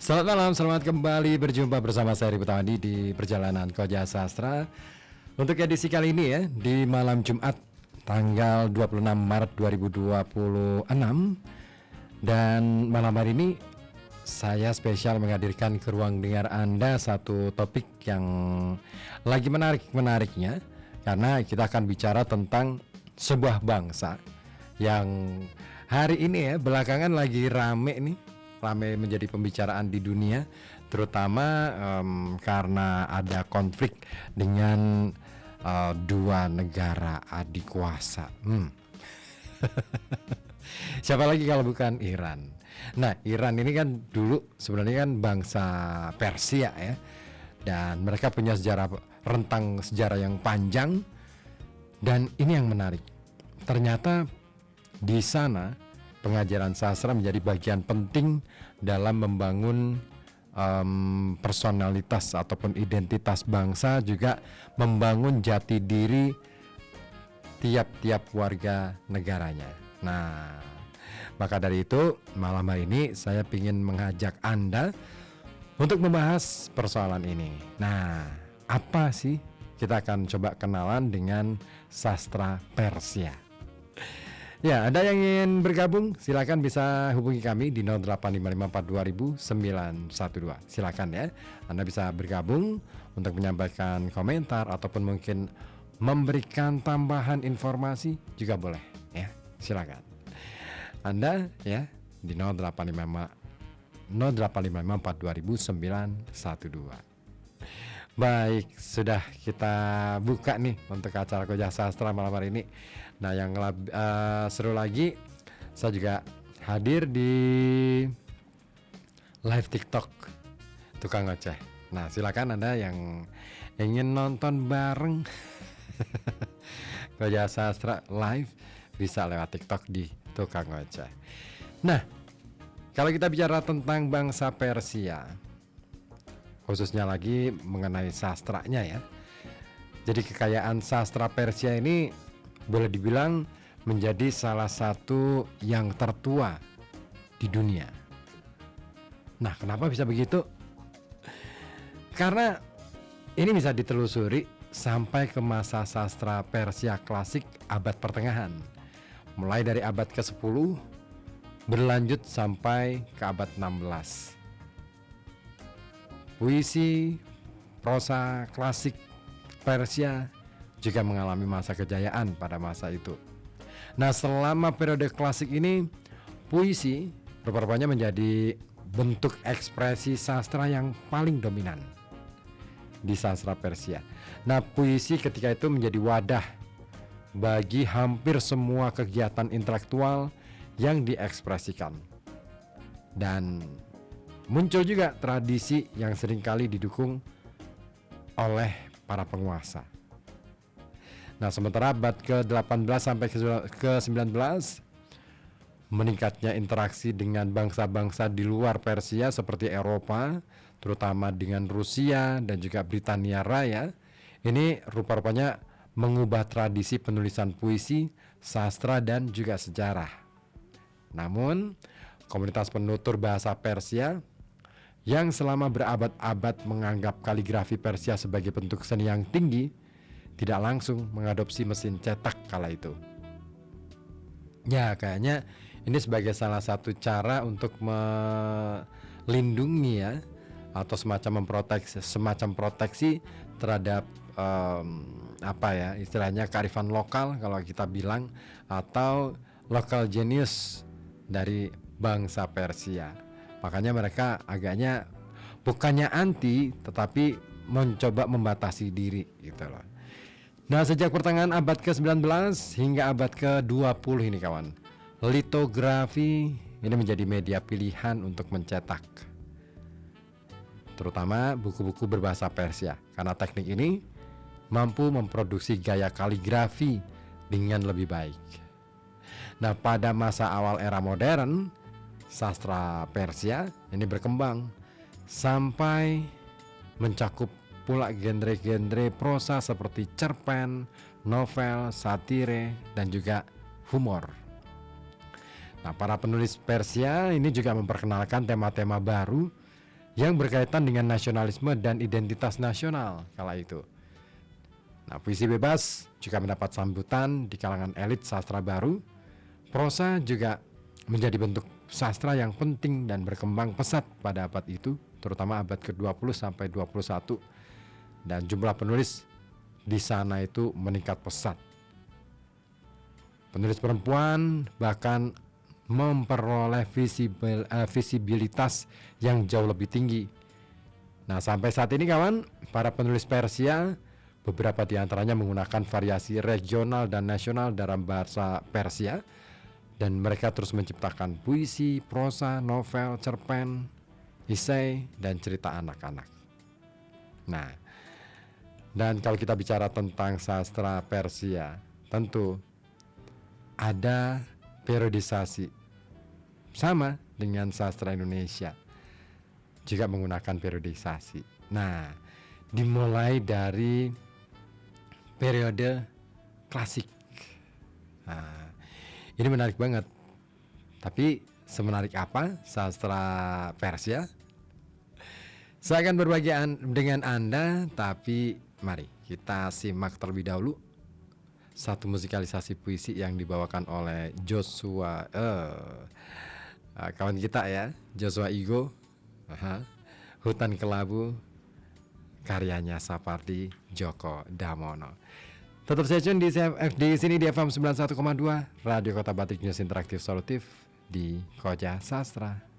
Selamat malam, selamat kembali berjumpa bersama saya Ribut Tawandi di Perjalanan Koja Sastra. Untuk edisi kali ini ya, di malam Jumat tanggal 26 Maret 2026. Dan malam hari ini saya spesial menghadirkan ke ruang dengar Anda satu topik yang lagi menarik-menariknya, karena kita akan bicara tentang sebuah bangsa yang hari ini ya belakangan lagi rame menjadi pembicaraan di dunia, terutama karena ada konflik dengan dua negara adik kuasa. Siapa lagi kalau bukan Iran. Nah, Iran ini kan dulu sebenarnya kan bangsa Persia ya, dan mereka punya rentang sejarah yang panjang. Dan ini yang menarik, ternyata di sana pengajaran sastra menjadi bagian penting dalam membangun personalitas ataupun identitas bangsa, juga membangun jati diri tiap-tiap warga negaranya. Nah, maka dari itu malam hari ini saya ingin mengajak Anda untuk membahas persoalan ini. Nah, apa sih? Kita akan coba kenalan dengan sastra Persia. Ya, Anda yang ingin bergabung silakan bisa hubungi kami di 0855420912. Silakan ya, Anda bisa bergabung untuk menyampaikan komentar ataupun mungkin memberikan tambahan informasi juga boleh ya. Silakan Anda ya di 0855420912. Baik, sudah kita buka nih untuk acara Koja Sastra malam hari ini. Nah, yang seru lagi, saya juga hadir di live TikTok Tukang Oceh. Nah, silakan Anda yang ingin nonton bareng Koja Sastra live bisa lewat TikTok di Tukang Oceh. Nah, kalau kita bicara tentang bangsa Persia, khususnya lagi mengenai sastranya ya. Jadi kekayaan sastra Persia ini boleh dibilang menjadi salah satu yang tertua di dunia. Nah, kenapa bisa begitu? Karena ini bisa ditelusuri sampai ke masa sastra Persia klasik abad pertengahan. Mulai dari abad ke-10 berlanjut sampai ke abad 16. Puisi, prosa klasik Persia juga mengalami masa kejayaan pada masa itu. Nah, selama periode klasik ini, puisi rupa-rupanya menjadi bentuk ekspresi sastra yang paling dominan di sastra Persia. Nah, puisi ketika itu menjadi wadah bagi hampir semua kegiatan intelektual yang diekspresikan. Dan muncul juga tradisi yang seringkali didukung oleh para penguasa. Nah, sementara abad ke-18 sampai ke-19 meningkatnya interaksi dengan bangsa-bangsa di luar Persia seperti Eropa, terutama dengan Rusia dan juga Britania Raya. Ini rupa-rupanya mengubah tradisi penulisan puisi, sastra dan juga sejarah. Namun, komunitas penutur bahasa Persia yang selama berabad-abad menganggap kaligrafi Persia sebagai bentuk seni yang tinggi, tidak langsung mengadopsi mesin cetak kala itu. Ya, kayaknya ini sebagai salah satu cara untuk melindungi ya, atau semacam proteksi terhadap istilahnya kearifan lokal kalau kita bilang, atau local genius dari bangsa Persia. Makanya mereka agaknya bukannya anti, tetapi mencoba membatasi diri gitu loh. Nah, sejak pertengahan abad ke-19 hingga abad ke-20 ini kawan, litografi ini menjadi media pilihan untuk mencetak, terutama buku-buku berbahasa Persia, karena teknik ini mampu memproduksi gaya kaligrafi dengan lebih baik. Nah, pada masa awal era modern, sastra Persia ini berkembang sampai mencakup pula genre-genre prosa seperti cerpen, novel, satire, dan juga humor. Nah, para penulis Persia ini juga memperkenalkan tema-tema baru yang berkaitan dengan nasionalisme dan identitas nasional kala itu. Nah, puisi bebas juga mendapat sambutan di kalangan elit sastra baru. Prosa juga menjadi bentuk sastra yang penting dan berkembang pesat pada abad itu, terutama abad ke-20 sampai 21. Dan jumlah penulis di sana itu meningkat pesat. Penulis perempuan bahkan memperoleh visibilitas yang jauh lebih tinggi. Nah, sampai saat ini kawan, para penulis Persia, beberapa di antaranya menggunakan variasi regional dan nasional dalam bahasa Persia, dan mereka terus menciptakan puisi, prosa, novel, cerpen, esai, dan cerita anak-anak. Nah, dan kalau kita bicara tentang sastra Persia, tentu ada periodisasi sama dengan sastra Indonesia, juga menggunakan periodisasi. Nah, dimulai dari periode klasik. Nah, ini menarik banget. Tapi semenarik apa sastra Persia? Saya akan berbagi dengan Anda, tapi mari kita simak terlebih dahulu satu musikalisasi puisi yang dibawakan oleh Joshua kawan kita ya, Joshua Igo. Hutan Kelabu, karyanya Sapardi Djoko Damono. Tetap stay tune di sini di FM 91,2 Radio Kota Batik, News Interaktif Solutif di Koja Sastra.